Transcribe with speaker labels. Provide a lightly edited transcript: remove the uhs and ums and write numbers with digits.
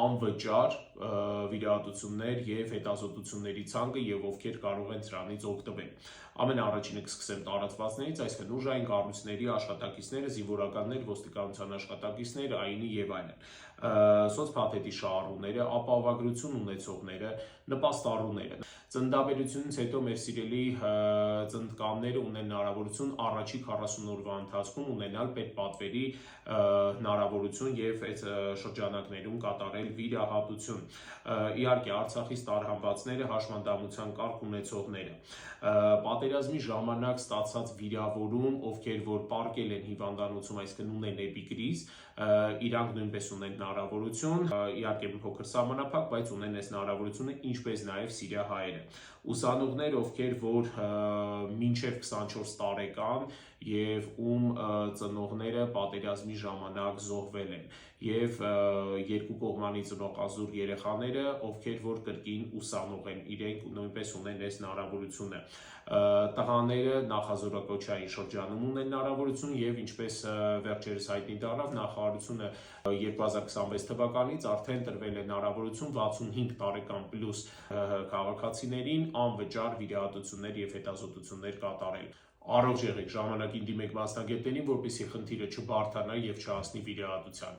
Speaker 1: անվճար վիրահատություններ եւ հետազոտությունների ցանկը եւ ովքեր կարող են դրանից օգտվել։ Ամենաառաջինը կսկսեմ տարածվածներից, այսինքն ուժային կառույցների աշխատակիցները, զինվորականներ, ոստիկանության աշխատակիցներ, ԱԻՆ-ի եւ այլն։ Սոցփաթեթի շահառուները, ապահովագրություն ունեցողները, նպաստառուները։ Ծննդաբերությունից հետո մեր սիրելի ծննդկանները ունեն հնարավորություն առաջի 40 օրվա ընթացքում ունենալ պետպատվերի հնարավորություն եւ այդ շրջանակներում կատարել վիրահատություն։ Իհարկե, Արցախից տարհանվածները, հաշմանդամության կարգ ունեցողները, պատերազմի ժամանակ ստացած վիրավորում, ովքեր որ պարկել են հիվանդանոցում, այսինքն ունեն էպիկրիզ, իրանք նույնպես ունեն հնարավորություն, իհարկե փոքր սահմանափակ, բայց ունեն այս հնարավորությունը, ինչպես նաև սիրիահայերը։ Ուսանողներ, ովքեր որ մինչև 24 տարեկան եւ ում ծնողները պատերազմի ժամանակ զոհվել են, եւ երկու կողմանի ծնողազուրկ երեխաները, ովքեր որ կրկին ուսանող են, իրենք նույնպես ունեն այս հնարավորությունը։ Տղաները նախազորակոչային շրջանում ունեն հնարավորություն եւ ինչպես վերջերս հայտնի դառավ, նախարարությունը 2026 թվականից արդեն տրվել է հնարավորություն 65 տարեկան պլյուս քաղաքացիներին անվճար վիրահատություններ եւ հետազոտություններ կատարել։ Առողջ եղեք, ժամանակին դիմեք մասնագետներին, որպեսզի խնդիրը չբարդանա եւ չհասնի վիրահատության։